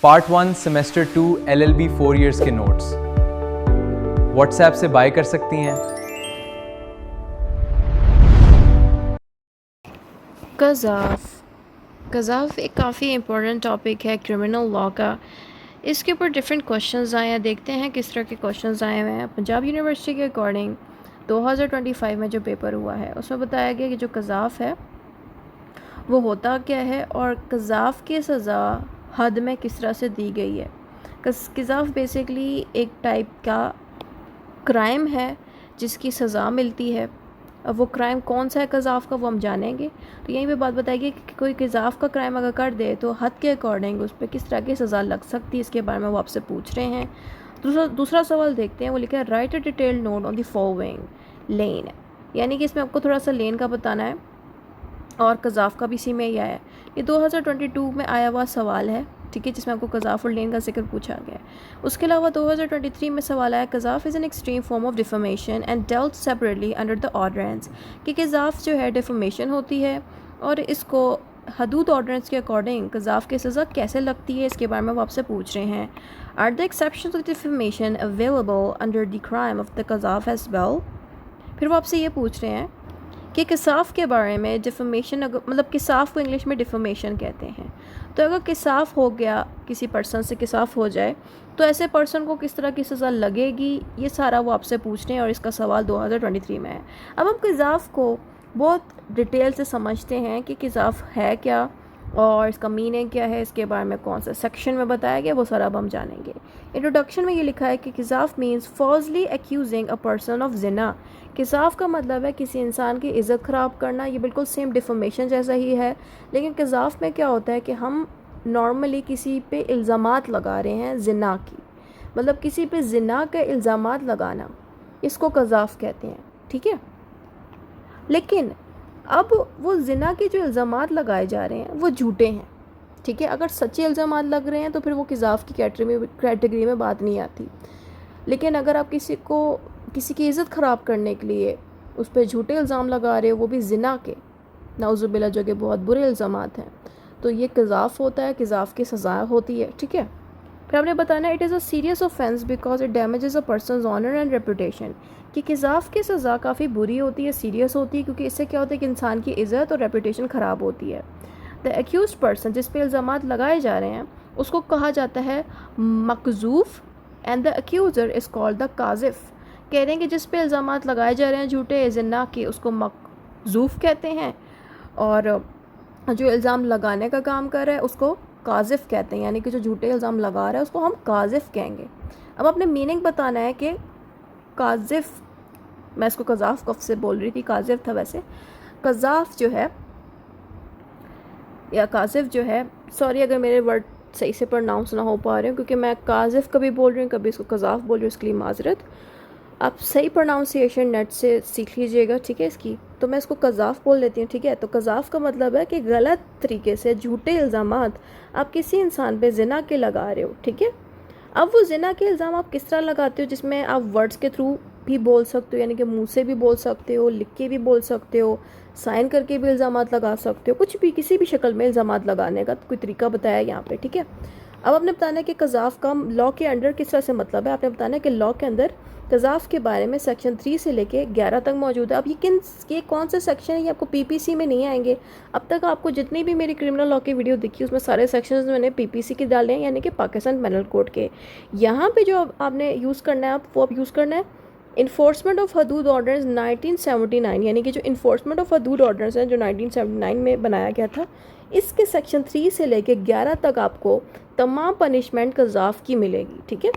Part 1 semester 2 LLB 4 years के notes WhatsApp से bye कर सकती हैं। कज़ाफ़ एक काफ़ी इम्पोर्टेंट टॉपिक है क्रिमिनल लॉ का। इसके ऊपर डिफरेंट क्वेश्चंस आए हैं, देखते हैं किस तरह के क्वेश्चंस आए हुए हैं। पंजाब यूनिवर्सिटी के अकॉर्डिंग 2025 में जो पेपर हुआ है उसमें बताया गया कि जो कज़ाफ़ है वो होता क्या है और कज़ाफ़ की सज़ा हद में किस तरह से दी गई है। कज़ाफ़ बेसिकली एक टाइप का क्राइम है जिसकी सज़ा मिलती है। अब वो क्राइम कौन सा है कज़ाफ़ का वो हम जानेंगे। तो यहीं पे बात बताएगी कि कोई कज़ाफ़ का क्राइम अगर कर दे तो हद के अकॉर्डिंग उस पर किस तरह की सज़ा लग सकती है, इसके बारे में वो आपसे पूछ रहे हैं। दूसरा सवाल देखते हैं। वो लिखा है write a detailed note on the following lane, यानी कि इसमें आपको थोड़ा सा लेन का बताना है और कज़ाफ़ का भी इसी में ही आया है। ये 2022 में आया हुआ सवाल है, ठीक है, जिसमें आपको कज़ाफ़ और लेन का जिक्र पूछा गया है। उसके अलावा 2023 में सवाल आया कज़ाफ़ is an extreme form of defamation and dealt separately under the ordinance, कि कज़ाफ़ जो है डिफमेशन होती है और इसको हदूद ऑर्डिनेंस के अकॉर्डिंग कज़ाफ़ की सज़ा कैसे लगती है, इसके बारे में वो आपसे पूछ रहे हैं। Are the exceptions of defamation available under the crime of the कज़ाफ़ एज वेल। फिर वो आपसे ये पूछ रहे हैं कि किसाफ़ के बारे में डिफमेशन, मतलब किसाफ़ को इंग्लिश में डिफमेशन कहते हैं। तो अगर किसाफ़ हो गया, किसी पर्सन से किसाफ़ हो जाए तो ऐसे पर्सन को किस तरह की सज़ा लगेगी, ये सारा वो आपसे पूछ रहे हैं और इसका सवाल 2023 में है। अब हम किसाफ़ को बहुत डिटेल से समझते हैं कि किसाफ़ है क्या और इसका मीनिंग क्या है, इसके बारे में कौन सा सेक्शन में बताया गया, वो सारा अब हम जानेंगे। इंट्रोडक्शन में ये लिखा है कि किसाफ़ means falsely accusing a person of जिना। किसाफ़ का मतलब है किसी इंसान की इज़्ज़त ख़राब करना। ये बिल्कुल सेम डिफमेशन जैसा ही है, लेकिन किसाफ़ में क्या होता है कि हम नॉर्मली किसी पे इल्ज़ामात लगा रहे हैं जिना की, मतलब किसी पे जिना के इल्ज़ामात लगाना, इसको कज़ाफ़ कहते हैं, ठीक है। लेकिन अब वो जिना के जो इल्ज़ामात लगाए जा रहे हैं वो झूठे हैं, ठीक है। अगर सच्चे इल्ज़ामात लग रहे हैं तो फिर वो किसाफ़ की कैटेगरी में बात नहीं आती। लेकिन अगर आप किसी की इज़्ज़त ख़राब करने के लिए उस पर झूठे इल्ज़ाम लगा रहे हो, वो भी ज़िना के, नाउज़ुबिल्लाह, जो कि बहुत बुरे इल्ज़ामात हैं, तो ये कज़ाफ़ होता है, कज़ाफ़ की सज़ा होती है, ठीक है। फिर आपने बताना it is a serious offence because it damages a person's honour and reputation, कि कज़ाफ़ की सज़ा काफ़ी बुरी होती है, सीरियस होती है, क्योंकि इससे क्या होता है कि इंसान की इज़्ज़त और रेपुटेशन ख़राब होती है। द एक्यूज़ पर्सन, जिस पे इल्ज़ामात लगाए जा रहे हैं, उसको कहा जाता है मकज़ूफ़ and the accuser is called the काज़िफ़। कह रहे हैं कि जिस पे इल्ज़ामात लगाए जा रहे हैं झूठे ज़िना के, उसको मकज़ूफ़ कहते हैं, और जो इल्ज़ाम लगाने का काम कर रहा है उसको काज़िफ़ कहते हैं, यानी कि जो झूठे इल्ज़ाम लगा रहा है उसको हम काज़िफ़ कहेंगे। अब अपने मीनिंग बताना है कि काज़िफ़, मैं इसको कज़ाफ़ कब से बोल रही थी, काज़िफ़ था वैसे। कज़ाफ़ जो है या काज़िफ़ जो है, सॉरी अगर मेरे वर्ड सही से प्रोनाउंस ना हो पा रहे हो, क्योंकि मैं काज़िफ़ कभी बोल रही हूँ, कभी इसको कज़ाफ़ बोल रही हूँ, इसके लिए माजरत। आप सही प्रोनाउंसिएशन नेट से सीख लीजिएगा, ठीक है इसकी। तो मैं इसको कज़ाफ़ बोल लेती हूँ, ठीक है। तो कज़ाफ़ का मतलब है कि गलत तरीके से झूठे इल्ज़ामात आप किसी इंसान पे ज़िना के लगा रहे हो, ठीक है। अब वो ज़िना के इल्ज़ाम आप किस तरह लगाते हो, जिसमें आप वर्ड्स के थ्रू भी बोल सकते हो, यानी कि मुंह से भी बोल सकते हो, लिख के भी बोल सकते हो, साइन करके भी इल्ज़ामात लगा सकते हो, कुछ भी किसी भी शक्ल में इल्ज़ामात लगाने का कोई तरीका बताया है यहाँ पे, ठीक है। अब आपने बताना है कि कज़ाफ़ का लॉ के अंडर किस तरह से मतलब है। आपने बताना है कि लॉ के अंदर कज़ाफ़ के बारे में सेक्शन 3 से लेके 11 तक मौजूद है। अब ये कौन से सेक्शन है, ये आपको पीपीसी में नहीं आएंगे। अब तक आपको जितनी भी मेरी क्रिमिनल लॉ की वीडियो दिखी उसमें सारे सेक्शंस मैंने पीपीसी के डाले हैं, यानी कि पाकिस्तान पेनल कोड के। यहाँ पे जो आपने यूज़ करना है, आप यूज़ करना है इन्फोर्समेंट ऑफ हदूद ऑर्डर्स 1979, यानी कि जो इन्फोर्समेंट ऑफ हदूद ऑर्डर्स हैं जो 1979 में बनाया गया था, इसके सेक्शन 3 से लेके 11 तक आपको तमाम पनिशमेंट कज़ाफ़ की मिलेगी, ठीक है।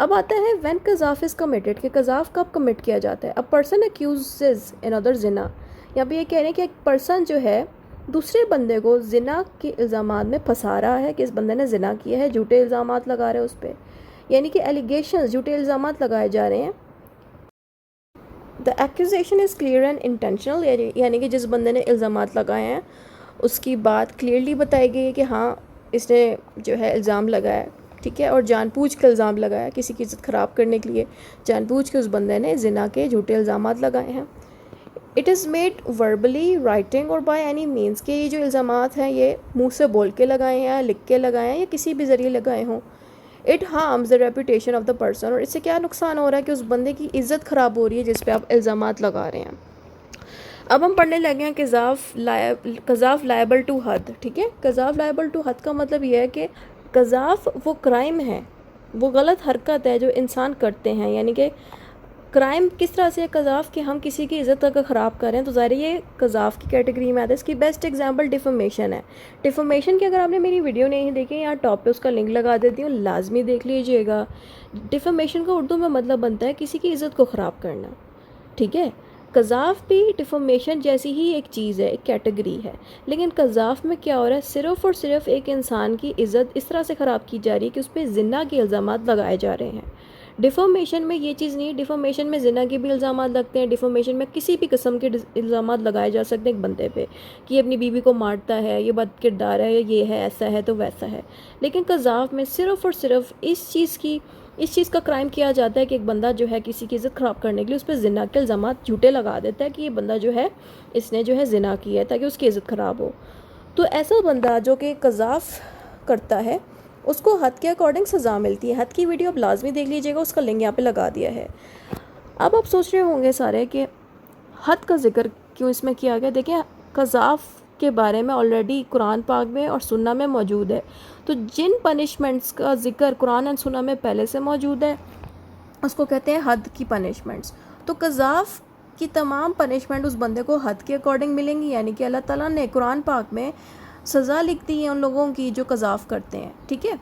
अब आता है व्हेन कज़ाफ़ इज़ कमिटेड, कि कज़ाफ़ कब कमिट किया जाता है। अ पर्सन एक्यूजेज अनदर जिना, यहाँ पे ये कह रहे हैं कि एक पर्सन जो है दूसरे बंदे को जिना के इल्ज़ामात में फंसा रहा है, कि इस बंदे ने जिना किया है, झूठे इल्ज़ामात लगा रहे हैं उस पर, यानी कि एलिगेशन, झूठे इल्ज़ामात लगाए जा रहे हैं। The accusation is clear and intentional, यानी कि जिस बंदे ने इल्ज़ामात लगाए हैं उसकी बात क्लियरली बताई गई है कि हाँ इसने जो है इल्ज़ाम लगाया, ठीक है, और जानबूझ के इल्ज़ाम लगाया, किसी की इज़्ज़त ख़राब करने के लिए जानबूझ के उस बंदे ने जिना के झूठे इल्ज़ामात लगाए हैं। It is made verbally, writing और बाय एनी मीन्स, कि ये जो इल्ज़ामात हैं ये मुंह से बोल के लगाए हैं, लिख के लगाए हैं या किसी भी ज़रिए लगाए हों। It harms the reputation of the person, और इससे क्या नुकसान हो रहा है कि उस बंदे की इज़्ज़त ख़राब हो रही है जिस पे आप इल्ज़ामात लगा रहे हैं। अब हम पढ़ने लगे हैं कज़ाफ़ लायबल टू हद। ठीक है, कज़ाफ़ लायबल टू हद का मतलब यह है कि कज़ाफ़ वो क्राइम है, वो गलत हरकत है जो इंसान करते हैं, यानी कि क्राइम किस तरह से कज़ाफ़ कि हम किसी की इज़्ज़त अगर ख़राब करें तो ज़ाहिर ये कज़ाफ़ की कैटेगरी में आता है। इसकी बेस्ट एग्जांपल डिफमेशन है। डिफमेशन की अगर आपने मेरी वीडियो नहीं देखी, यहाँ टॉप पे उसका लिंक लगा देती हूँ, लाजमी देख लीजिएगा। डिफमेशन का उर्दू में मतलब बनता है किसी की इज़्ज़त को ख़राब करना। ठीक है, कज़ाफ़ भी डिफमेशन जैसी ही एक चीज़ है, एक कैटेगरी है, लेकिन कज़ाफ़ में क्या हो रहा है, सिर्फ़ और सिर्फ एक इंसान की इज़्ज़त इस तरह से ख़राब की जा रही है कि उस पर ज़िना के इल्ज़ामात लगाए जा रहे हैं। डिफॉर्मेशन में ये चीज़ नहीं है, डिफॉर्मेशन में ज़िना के भी इल्ज़ामात लगते हैं, डिफॉर्मेशन में किसी भी किस्म के इल्ज़ामात लगाए जा सकते हैं एक बंदे पे कि ये अपनी बीवी को मारता है, ये बद किरदार है, ये है, ऐसा है तो वैसा है। लेकिन कज़ाफ़ में सिर्फ़ और सिर्फ इस चीज़ का क्राइम किया जाता है कि एक बंदा जो है किसी की इज़्ज़त ख़राब करने के लिए उस पर ज़िना के इल्ज़ामात झूठे लगा देता है कि ये बंदा जो है इसने जो है ज़िना किया है ताकि उसकी इज़्ज़त ख़राब हो। तो ऐसा बंदा जो कि कज़ाफ़ करता है उसको हद के अकॉर्डिंग सज़ा मिलती है। हद की वीडियो आप लाजमी देख लीजिएगा, उसका लिंक यहाँ पे लगा दिया है। अब आप सोच रहे होंगे सारे कि हद का जिक्र क्यों इसमें किया गया। देखिए, कज़ाफ़ के बारे में ऑलरेडी कुरान पाक में और सुन्ना में मौजूद है, तो जिन पनिशमेंट्स का जिक्र कुरान और सुन्ना में पहले से मौजूद है उसको कहते हैं हद की पनिशमेंट्स। तो कज़ाफ़ की तमाम पनिशमेंट उस बंदे को हद के अकॉर्डिंग मिलेंगी, यानी कि अल्लाह ताला ने कुरान पाक में सज़ा लिख दी है उन लोगों की जो कज़ाफ़ करते हैं। ठीक है,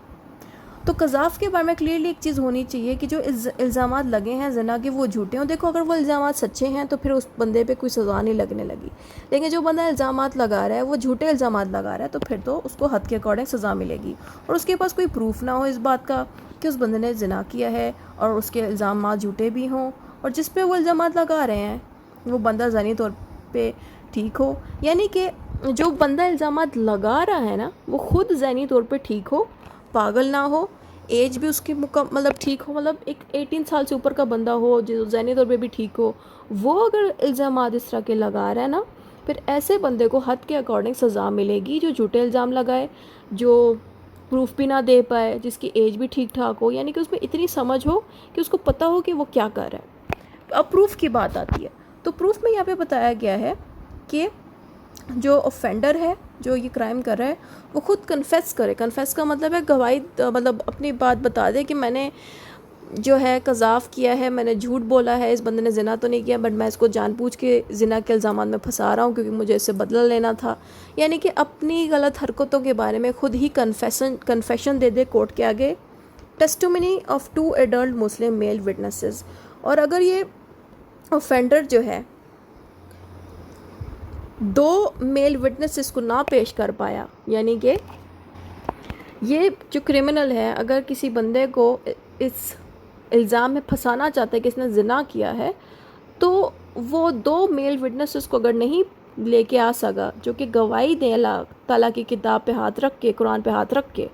तो कज़ाफ़ के बारे में क्लियरली एक चीज़ होनी चाहिए कि जो इल्ज़ामात लगे हैं ज़िना के वो झूठे हों। देखो, अगर वो इल्ज़ामात सच्चे हैं तो फिर उस बंदे पे कोई सज़ा नहीं लगने लगी, लेकिन जो बंदा इल्ज़ामात लगा रहा है वो झूठे इल्ज़ामात लगा रहा है तो फिर तो उसको हद के अकॉर्डिंग सज़ा मिलेगी, और उसके पास कोई प्रूफ ना हो इस बात का कि उस बंदे ने ज़िना किया है और उसके इल्ज़ामात झूठे भी हों, और जिस पे वो इल्ज़ामात लगा रहे हैं वो बंदा ज़नी तौर पे ठीक हो, यानी कि जो बंदा इल्ज़ामात लगा रहा है ना वो ख़ुद ज़हनी तौर पे ठीक हो, पागल ना हो, एज भी उसकी मतलब ठीक हो, मतलब एक 18 साल से ऊपर का बंदा हो जो ज़हनी तौर पे भी ठीक हो, वो अगर इल्ज़ामात इस तरह के लगा रहा है ना, फिर ऐसे बंदे को हद के अकॉर्डिंग सज़ा मिलेगी। जो झूठे इल्ज़ाम लगाए, जो प्रूफ भी ना दे पाए, जिसकी एज भी ठीक ठाक हो, यानी कि उसमें इतनी समझ हो कि उसको पता हो कि वो क्या कर रहा है। अब प्रूफ की बात आती है, तो प्रूफ में यहाँ पे बताया गया है कि जो ऑफेंडर है, जो ये क्राइम कर रहा है, वो खुद कन्फेस करे। कन्फेस का मतलब है गवाही, मतलब अपनी बात बता दे कि मैंने जो है कज़ाफ़ किया है, मैंने झूठ बोला है, इस बंदे ने ज़िना तो नहीं किया बट मैं इसको जानबूझ के ज़िना के इल्ज़ामात में फंसा रहा हूँ क्योंकि मुझे इससे बदला लेना था। यानी कि अपनी गलत हरकतों के बारे में खुद ही कन्फेशन दे दे कोर्ट के आगे। Testimony of 2 adult Muslim male witnesses, और अगर ये ऑफेंडर जो है 2 मेल विटनेसेस को ना पेश कर पाया, यानी कि ये जो क्रिमिनल है अगर किसी बंदे को इस इल्ज़ाम में फंसाना चाहता है कि इसने ज़िना किया है, तो वो 2 मेल विटनेसेस को अगर नहीं लेके आ सका जो कि गवाही दें अल्लाह ताला की किताब पे हाथ रख के, कुरान पे हाथ रख के,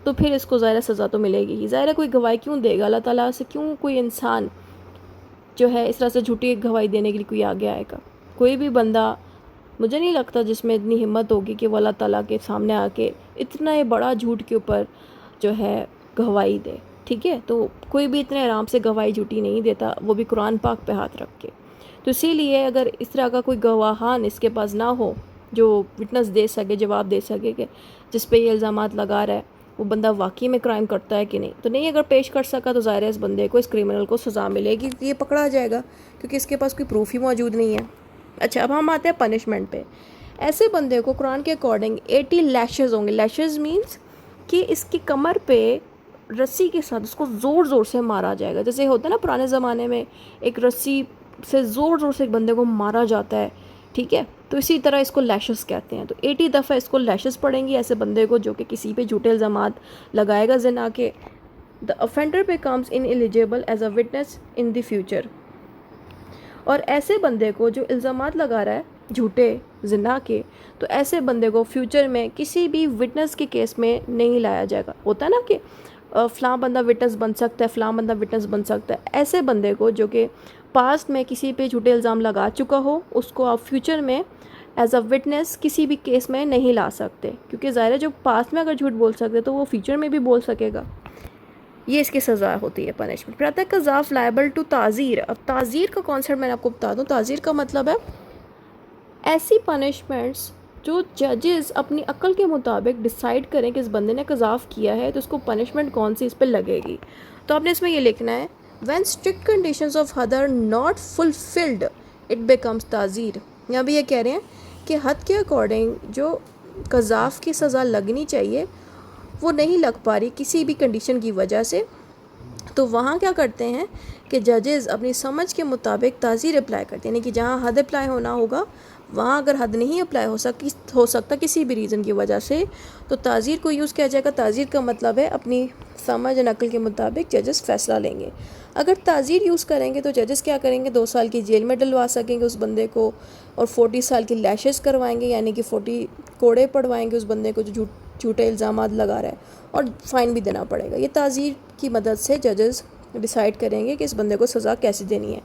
तो फिर इसको ज़ाहिर सज़ा तो मिलेगी ही। ज़ाहिर कोई गवाही क्यों देगा, अल्लाह ताला से क्यों कोई इंसान जो है इस तरह से झूठी गवाही देने के लिए कोई आगे आएगा। कोई भी बंदा, मुझे नहीं लगता जिसमें इतनी हिम्मत होगी कि वो अल्लाह ताला के सामने आके इतना बड़ा झूठ के ऊपर जो है गवाही दे। ठीक है, तो कोई भी इतने आराम से गवाही झूठी नहीं देता, वो भी कुरान पाक पे हाथ रख के। तो इसीलिए अगर इस तरह का कोई गवाहान इसके पास ना हो जो विटनेस दे सके, जवाब दे सके कि जिस पे ये इल्ज़ामात लगा रहा है वो बंदा वाकई में क्राइम करता है कि नहीं, तो नहीं अगर पेश कर सका तो ज़ाहिर है इस बंदे को, इस क्रिमिनल को सज़ा मिलेगी, ये पकड़ा जाएगा क्योंकि इसके पास कोई प्रूफ ही मौजूद नहीं है। अच्छा, अब हम आते हैं पनिशमेंट पे। ऐसे बंदे को कुरान के अकॉर्डिंग 80 लैशेज़ होंगे। लैशेज़ मीन्स कि इसकी कमर पे रस्सी के साथ उसको ज़ोर ज़ोर से मारा जाएगा। जैसे होता है ना पुराने ज़माने में एक रस्सी से ज़ोर ज़ोर से एक बंदे को मारा जाता है, ठीक है, तो इसी तरह इसको लैशेज़ कहते हैं। तो 80 दफ़ा इसको लैशेज़ पड़ेंगी ऐसे बंदे को जो कि किसी पे झूठे इल्ज़ामात लगाएगा ज़िना के। The offender becomes ineligible as a witness in the future, और ऐसे बंदे को जो इल्ज़ामात लगा रहा है झूठे ज़िना के, तो ऐसे बंदे को फ्यूचर में किसी भी विटनेस के केस में नहीं लाया जाएगा। होता है ना कि फ़लाँ बंदा विटनेस बन सकता है, फ़लाँ बंदा विटनेस बन सकता है, ऐसे बंदे को जो कि पास्ट में किसी पे झूठे इल्ज़ाम लगा चुका हो, उसको आप फ्यूचर में एज अ विटनेस किसी भी केस में नहीं ला सकते, क्योंकि ज़ाहिर है जो पास्ट में अगर झूठ बोल सकते तो वो फ्यूचर में भी बोल सकेगा। ये इसकी सज़ा होती है, पनिशमेंट। फिर आता है कज़ाफ़ लायबल टू ताज़ीर। अब ताज़ीर का कॉन्सेप्ट मैंने आपको बता दूँ। ताज़ीर का मतलब है ऐसी पनिशमेंट्स जो जजेस अपनी अक्ल के मुताबिक डिसाइड करें कि इस बंदे ने कज़ाफ़ किया है तो उसको पनिशमेंट कौन सी इस पर लगेगी। तो आपने इसमें ये लिखना है, व्हेन स्ट्रिक्ट कंडीशंस ऑफ हद are not fulfilled it becomes ताज़ीर। यहाँ भी ये कह रहे हैं कि हद के अकॉर्डिंग जो कज़ाफ़ की सज़ा लगनी चाहिए वो नहीं लग पा रही किसी भी कंडीशन की वजह से, तो वहाँ क्या करते हैं कि जजेस अपनी समझ के मुताबिक ताज़ीर अप्लाई करते हैं। यानी कि जहाँ हद अप्लाई होना होगा वहाँ अगर हद नहीं अप्लाई हो सकता किसी भी रीज़न की वजह से, तो ताज़ीर को यूज़ किया जाएगा। ताज़ीर का मतलब है अपनी समझ और नकल के मुताबिक जजेस फ़ैसला लेंगे। अगर ताज़ीर यूज़ करेंगे तो जजेस क्या करेंगे, 2 साल की जेल में डलवा सकेंगे उस बंदे को, और 40 साल की लैशेस करवाएंगे, यानी कि 40 कोड़े पड़वाएंगे उस बंदे को जो झूठे इल्ज़ाम लगा रहा है, और फ़ाइन भी देना पड़ेगा। ये ताज़ीर की मदद से जजेस डिसाइड करेंगे कि इस बंदे को सज़ा कैसे देनी है।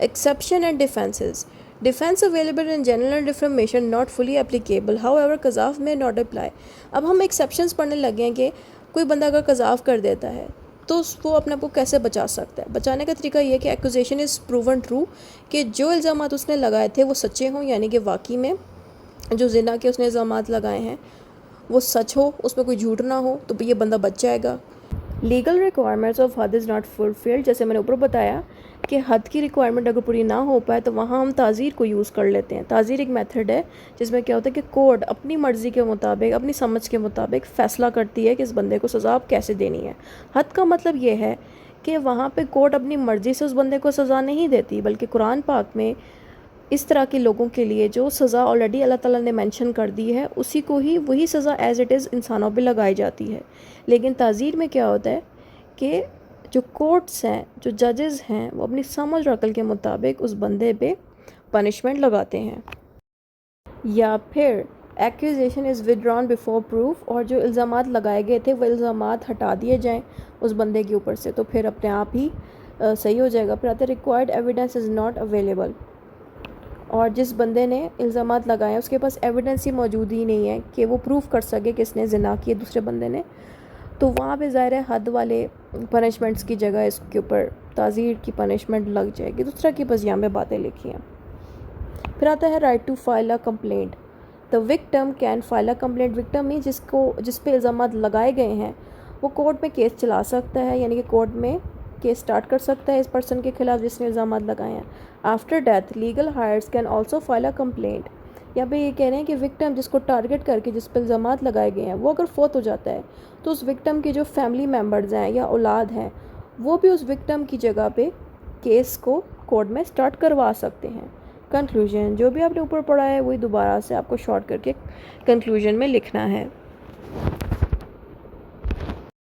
Exception and defences. Defence available in general defamation not fully applicable, however कज़ाफ़ में नॉट अप्लाई। अब हम एक्सेप्शंस पढ़ने लगे हैं कि कोई बंदा अगर कज़ाफ़ कर देता है तो वो अपने आप को कैसे बचा सकता है। बचाने का तरीका ये है कि एक्यूजेशन इज़ प्रूवन ट्रू, कि जो इल्ज़ाम उसने लगाए थे वो सच्चे हों, यानी कि वाकई में जो ज़िना के उसने इल्ज़ाम लगाए हैं वो सच हो, उसमें कोई झूठ ना हो, तो ये बंदा बच जाएगा। लीगल रिक्वायरमेंट्स ऑफ हद इज़ नॉट फुलफिल्ड, जैसे मैंने ऊपर बताया कि हद की रिक्वायरमेंट अगर पूरी ना हो पाए तो वहाँ हम ताज़ीर को यूज़ कर लेते हैं। ताज़ीर एक मेथड है जिसमें क्या होता है कि कोर्ट अपनी मर्ज़ी के मुताबिक, अपनी समझ के मुताबिक फ़ैसला करती है कि इस बंदे को सज़ा कैसे देनी है। हद का मतलब ये है कि वहाँ पे कोर्ट अपनी मर्ज़ी से उस बंदे को सज़ा नहीं देती, बल्कि कुरान पाक में इस तरह के लोगों के लिए जो सज़ा ऑलरेडी अल्लाह ताला ने मेंशन कर दी है उसी को ही वही सज़ा एज़ इट इज़ इंसानों पे लगाई जाती है। लेकिन ताज़ीर में क्या होता है कि जो कोर्ट्स हैं, जो जजेस हैं, वो अपनी समझ और अकल के मुताबिक उस बंदे पे पनिशमेंट लगाते हैं। या फिर accusation is withdrawn before proof, और जो इल्ज़ामात लगाए गए थे वो इल्ज़ामात हटा दिए जाएँ उस बंदे के ऊपर से, तो फिर अपने आप ही सही हो जाएगा। फिर आता है required evidence is not available, और जिस बंदे ने इल्ज़ामात लगाए हैं उसके पास एविडेंस ही मौजूद ही नहीं है कि वो प्रूफ कर सके कि इसने ज़िना किए दूसरे बंदे ने, तो वहाँ पे ज़ाहिर है हद वाले पनिशमेंट्स की जगह इसके ऊपर ताज़ीर की पनिशमेंट लग जाएगी। दूसरा की बस यहाँ पे बातें लिखी हैं। फिर आता है right to file a complaint. The victim can file a complaint. Victim ही जिस पे इल्ज़ामात लगाए गए हैं वो कोर्ट में केस चला सकता है, यानी कि कोर्ट में केस स्टार्ट कर सकता है इस पर्सन के खिलाफ जिसने इल्ज़ाम लगाए हैं। After death legal heirs can also file a complaint. यहाँ पे ये कह रहे हैं कि विक्टिम जिसको टारगेट करके जिस पर इल्ज़ाम लगाए गए हैं वो अगर फोत हो जाता है तो उस विक्टिम के जो फैमिली मेम्बर्स हैं या औलाद हैं वो भी उस विक्टिम की जगह पे केस को कोर्ट में स्टार्ट करवा सकते हैं। कंक्लूजन, जो भी आपने ऊपर पढ़ा है वही दोबारा से आपको शॉर्ट करके कंक्लूजन में लिखना है।